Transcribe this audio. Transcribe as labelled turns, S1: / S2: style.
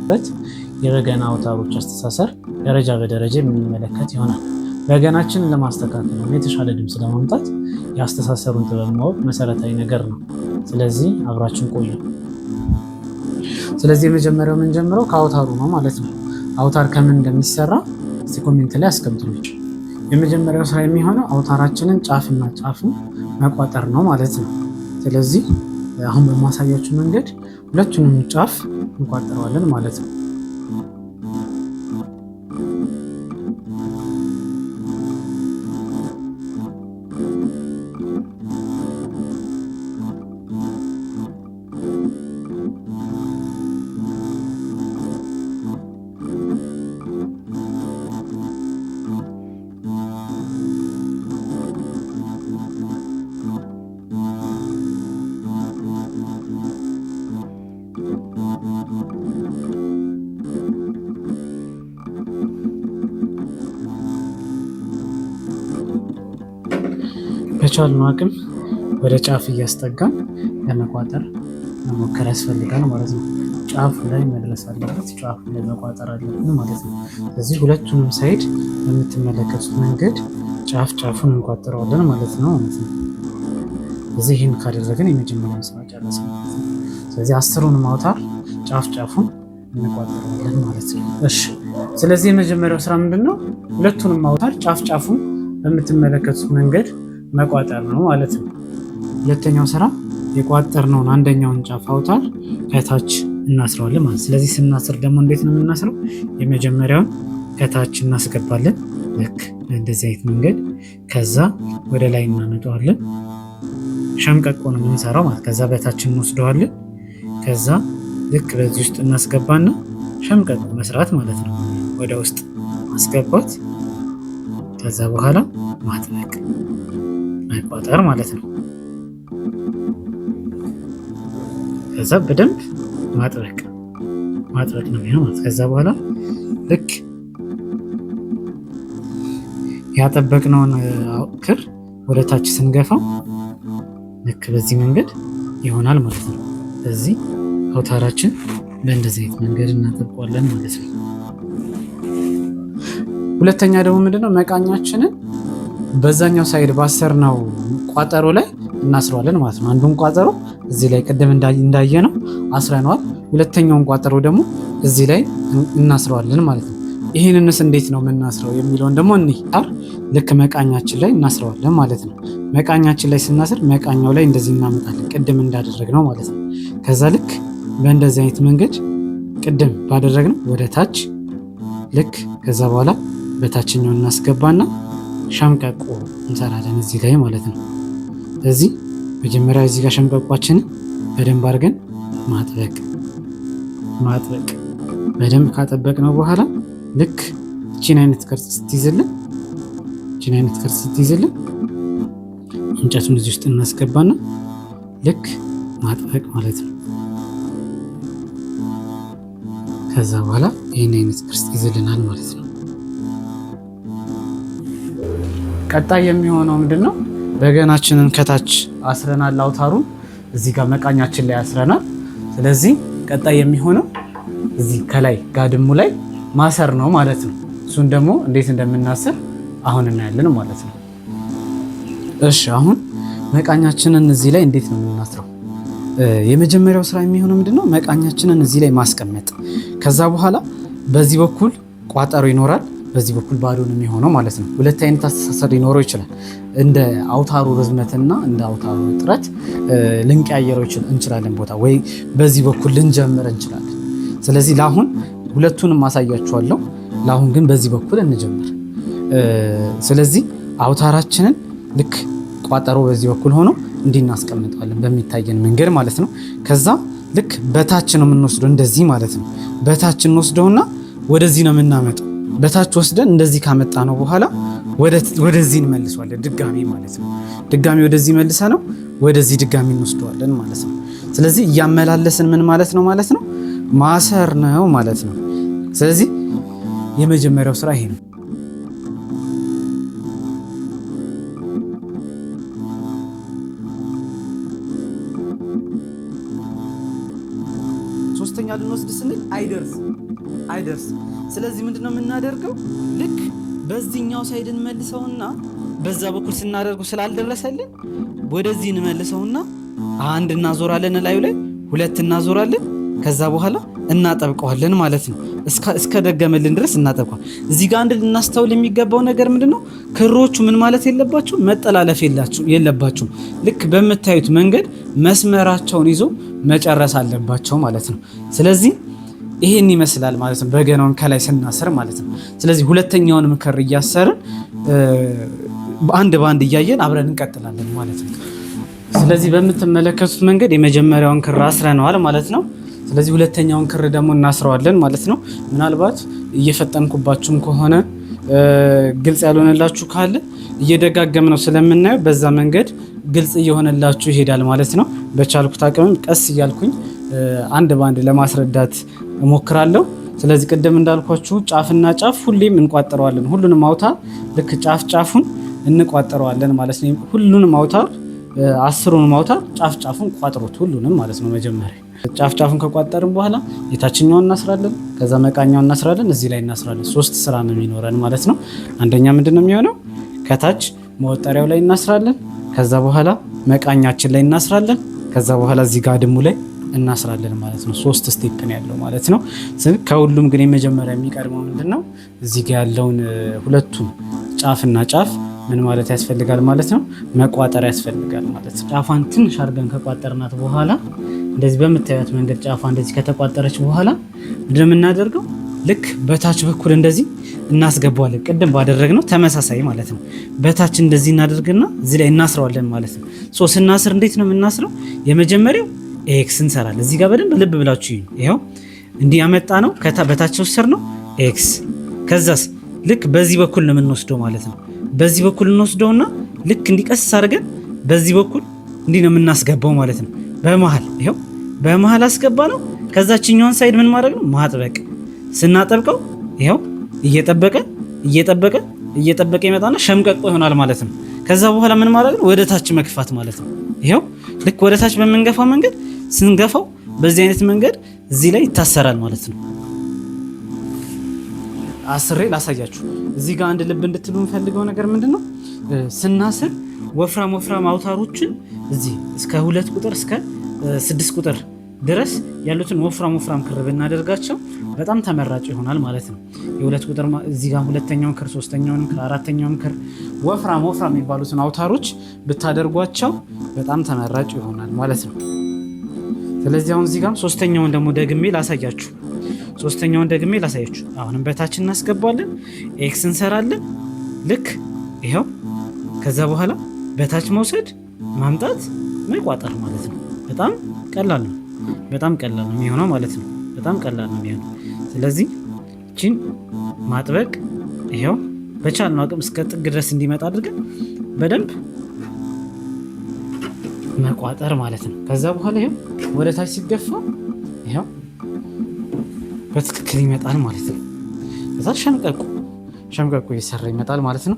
S1: የምንመለከት የበገና አውታሮች አስተሳሰር ደረጃ በደረጃ የምንመለከት ይሆናል። በገናችንን ለማስተካከል እና የተሻለ ድምፅ ለማምጣት የአስተሳሰሩን ጥበብ ማወቅ መሰረታዊ ነገር ነው። ስለዚህ አብራችን ቆዩ። ስለዚህ የመጀመሪያው የምንጀምረው ከአውታሩ ነው ማለት ነው። አውታር ከምን እንደሚሰራ እስቲ ኮሜንት ላይ አስቀምጡልኝ። የመጀመሪያው ስራ የሚሆነው አውታራችንን ጫፍና ጫፍን መቋጠር ነው ማለት ነው። ስለዚህ አሁን በማሳያችሁ መንገድ ሁለቱንም ጫፍ እንቋጥረዋለን ማለት ነው። በቻልነው አቅም ወደ ጫፍ እያስጠጋን ለመቋጠር መሞከር ያስፈልጋል ማለት ነው። ጫፉ ላይ መድረስ አለበት፣ ጫፉ ላይ መቋጠር አለብን ማለት ነው። ስለዚህ ሁለቱንም ሳይድ በምትመለከቱት መንገድ ጫፍ ጫፉን እንቋጥረዋለን ማለት ነው። ስለዚህ ይህን ካደረግን የመጀመሪያውን ስራ ጨረስን ማለት ነው። ስለዚህ 10ሩንም አውታር ጫፍ ጫፉን እንቋጥረዋለን ማለት ነው። እሺ፣ ስለዚህ የመጀመሪያው ስራ ምንድን ነው? ሁለቱንም አውታር ጫፍ ጫፉን በምትመለከቱት መንገድ መቋጠር ነው ማለት ነው። ሁለተኛው ስራ የቋጠርነውን አንደኛውን ጫፍ አውታር ከታች እናስረዋለን ማለት። ስለዚህ ስናስር ደግሞ እንዴት ነው የምናስረው? የመጀመሪያውን ከታች እናስገባለን ልክ እንደዚህ አይነት መንገድ። ከዛ ወደ ላይ እናመጣዋለን። ሸምቀቆ ነው የምንሰራው ማለት። ከዛ በታች እንወስደዋለን። ከዛ ልክ በዚህ ውስጥ እናስገባና ሸምቀቆ መስራት ማለት ነው። ወደ ውስጥ ማስገባት፣ ከዛ በኋላ ማጥበቅ መቋጠር ማለት ነው። ከዛ በደንብ ማጥበቅ ነው የሚሆነው ማለት። ከዛ በኋላ ልክ ያጠበቅነውን ክር ወደ ታች ስንገፋው ልክ በዚህ መንገድ ይሆናል ማለት ነው። ስለዚህ አውታራችን በእንደዚህ አይነት መንገድ እናጠብቀዋለን ማለት ነው። ሁለተኛ ደግሞ ምንድነው? መቃኛችንን በዛኛው ሳይድ ባሰርነው ቋጠሮ ላይ እናስረዋለን ማለት ነው። አንዱን ቋጠሮ እዚህ ላይ ቅድም እንዳየነው አስረነዋል። ሁለተኛውን ቋጠሮ ደግሞ እዚህ ላይ እናስረዋለን ማለት ነው። ይህንንስ እንዴት ነው የምናስረው የሚለውን ደግሞ ልክ መቃኛችን ላይ እናስረዋለን ማለት ነው። መቃኛችን ላይ ስናስር መቃኛው ላይ እንደዚህ እናመጣለን ቅድም እንዳደረግነው ማለት ነው። ከዛ ልክ በእንደዚህ አይነት መንገድ ቅድም ባደረግነው ወደ ታች ልክ ከዛ በኋላ በታችኛው እናስገባና ሸምቀቆ እንሰራለን እዚህ ላይ ማለት ነው። ስለዚህ መጀመሪያ እዚህ ጋር ሸምቀቋችንን በደንብ አድርገን ማጥበቅ በደንብ ካጠበቅነው በኋላ ልክ እቺን አይነት ቅርጽ ስትይዝልን እንጨቱን እዚህ ውስጥ እናስገባና ልክ ማጥበቅ ማለት ነው። ከዛ በኋላ ይህን አይነት ቅርጽ ይዝልናል ማለት ነው። ቀጣይ የሚሆነው ምንድን ነው? በገናችንን ከታች አስረናል፣ አውታሩን እዚህ ጋር መቃኛችን ላይ አስረናል። ስለዚህ ቀጣይ የሚሆነው እዚህ ከላይ ጋድሙ ላይ ማሰር ነው ማለት ነው። እሱን ደግሞ እንዴት እንደምናስር አሁን እናያለን ማለት ነው። እሺ፣ አሁን መቃኛችንን እዚህ ላይ እንዴት ነው የምናስረው? የመጀመሪያው ስራ የሚሆነው ምንድነው? መቃኛችንን እዚህ ላይ ማስቀመጥ። ከዛ በኋላ በዚህ በኩል ቋጠሮ ይኖራል፣ በዚህ በኩል ባዶ ነው የሚሆነው ማለት ነው። ሁለት አይነት አስተሳሰር ሊኖረው ይችላል። እንደ አውታሩ ርዝመትና እንደ አውታሩ ጥረት ልንቀያየረው እንችላለን ቦታ፣ ወይ በዚህ በኩል ልንጀምር እንችላለን። ስለዚህ ለአሁን ሁለቱንም አሳያችኋለሁ። ለአሁን ግን በዚህ በኩል እንጀምር። ስለዚህ አውታራችንን ልክ ቋጠሮ በዚህ በኩል ሆኖ እንዲህ እናስቀምጠዋለን በሚታየን መንገድ ማለት ነው። ከዛ ልክ በታች ነው የምንወስደው እንደዚህ ማለት ነው። በታች እንወስደውና ወደዚህ ነው የምናመጣው። በታች ወስደን እንደዚህ ካመጣ ነው በኋላ ወደዚህ እንመልሰዋለን ድጋሚ ማለት ነው። ድጋሚ ወደዚህ መልሰ ነው ወደዚህ ድጋሚ እንወስደዋለን ማለት ነው። ስለዚህ እያመላለስን ምን ማለት ነው ማሰር ነው ማለት ነው። ስለዚህ የመጀመሪያው ስራ ይሄ ነው። ሶስተኛ እንወስድ ስንል አይደርስም። ስለዚህ ምንድነው የምናደርገው? ልክ በዚህኛው ሳይድ እንመልሰውና በዛ በኩል ስናደርገው ስላልደረሰልን ወደዚህ እንመልሰውና አንድ እናዞራለን፣ ላዩ ላይ ሁለት እናዞራለን። ከዛ በኋላ እናጠብቀዋለን ማለት ነው። እስከ ደገመልን ድረስ እናጠብቀዋል። እዚህ ጋር አንድ ልናስተውል የሚገባው ነገር ምንድነው? ክሮቹ ምን ማለት የለባቸው መጠላለፍ የለባቸው። ልክ በምታዩት መንገድ መስመራቸውን ይዞ መጨረስ አለባቸው ማለት ነው። ስለዚህ ይሄን ይመስላል ማለት ነው በገናውን ከላይ ስናስር ማለት ነው። ስለዚህ ሁለተኛውንም ክር እያሰርን በአንድ እያየን አብረን እንቀጥላለን ማለት ነው። ስለዚህ በምትመለከቱት መንገድ የመጀመሪያውን ክር አስረነዋል ማለት ነው። ስለዚህ ሁለተኛውን ክር ደግሞ እናስረዋለን ማለት ነው። ምናልባት እየፈጠንኩባችሁም ከሆነ ግልጽ ያልሆነላችሁ ካለ እየደጋገም ነው ስለምናየው በዛ መንገድ ግልጽ እየሆነላችሁ ይሄዳል ማለት ነው። በቻልኩት አቅምም ቀስ እያልኩኝ አንድ በአንድ ለማስረዳት እሞክራለሁ። ስለዚህ ቅድም እንዳልኳችሁ ጫፍና ጫፍ ሁሌም እንቋጥረዋለን። ሁሉንም አውታር ልክ ጫፉን እንቋጥረዋለን ማለት ነው። ሁሉንም አውታር 10ሩንም አውታር ጫፉን ቋጥሩት ሁሉንም ማለት ነው። መጀመሪያ ጫፉን ከቋጠርን በኋላ የታችኛውን እናስራለን፣ ከዛ መቃኛውን እናስራለን፣ እዚህ ላይ እናስራለን። 3 ስራ ነው የሚኖረን ማለት ነው። አንደኛ ምንድነው የሚሆነው? ከታች መወጠሪያው ላይ እናስራለን፣ ከዛ በኋላ መቃኛችን ላይ እናስራለን፣ ከዛ በኋላ እዚህ ጋር ድሙ ላይ እናስራለን ማለት ነው። 3 ስቴፕ ነው ያለው ማለት ነው። ከሁሉም ግን የመጀመሪያ የሚቀድመው ምንድነው? እዚህ ጋር ያለውን ሁለቱም ጫፍና ጫፍ ምን ማለት ያስፈልጋል ማለት ነው? መቋጠር ያስፈልጋል ማለት ነው። ጫፏን ትንሽ አድርገን ከቋጠርናት በኋላ እንደዚህ በምታዩት መንገድ ጫፏ እንደዚህ ከተቋጠረች በኋላ ምንድነው የምናደርገው? ልክ በታች በኩል እንደዚህ እናስገባዋለን። ቅድም ባደረግነው ተመሳሳይ ማለት ነው። በታች እንደዚህ እናደርግና እዚህ ላይ እናስረዋለን ማለት ነው። ስናስር እንዴት ነው የምናስረው? የመጀመሪያው ኤክስ እንሰራለን። እዚህ ጋር በደንብ ልብ ብላችሁ ይኸው እንዲህ ያመጣ ነው። በታች ወሰር ነው ኤክስ። ከዛስ ልክ በዚህ በኩል ነው የምንወስደው ማለት ነው። በዚህ በኩል እንወስደውና ልክ እንዲቀስ አድርገን በዚህ በኩል እንዲህ ነው የምናስገባው ማለት ነው። በመሃል ይኸው በመሃል አስገባ ነው። ከዛችኛውን ሳይድ ምን ማድረግ ነው? ማጥበቅ። ስናጠብቀው ይኸው እየጠበቀ ይመጣና ሸምቀቆ ይሆናል ማለት ነው። ከዛ በኋላ ምን ማድረግ ነው? ወደ ታች መግፋት ማለት ነው። ይኸው ልክ ወደ ታች በምንገፋው መንገድ ስንገፋው በዚህ አይነት መንገድ እዚህ ላይ ይታሰራል ማለት ነው። አስሬ ላሳያችሁ። እዚህ ጋር አንድ ልብ እንድትሉ የምፈልገው ነገር ምንድነው? ስናስር ወፍራም አውታሮችን እዚህ እስከ 2 ቁጥር እስከ 6 ቁጥር ድረስ ያሉትን ወፍራም ክር ብናደርጋቸው በጣም ተመራጭ ይሆናል ማለት ነው። የ2 ቁጥር እዚህ ጋር ሁለተኛውን ክር፣ ሶስተኛውን ክር፣ አራተኛውን ክር ወፍራም የሚባሉትን አውታሮች ብታደርጓቸው በጣም ተመራጭ ይሆናል ማለት ነው። ስለዚህ አሁን እዚህ ጋር ሶስተኛውን ደግሜ ላሳያችሁ። አሁንም በታች እናስገባለን፣ ኤክስ እንሰራለን። ልክ ይኸው ከዛ በኋላ በታች መውሰድ፣ ማምጣት፣ መቋጠር ማለት ነው። በጣም ቀላል ነው የሚሆነው ማለት ነው። በጣም ቀላል ነው የሚሆነው። ስለዚህ እቺን ማጥበቅ ይኸው በቻልነው አቅም እስከ ጥግ ድረስ እንዲመጣ አድርገን በደንብ መቋጠር ማለት ነው። ከዛ በኋላ ይኸው ወደ ታች ሲገፋ ይኸው በትክክል ይመጣል ማለት ነው። ከዛ ሸምቀቁ እየሰራ ይመጣል ማለት ነው።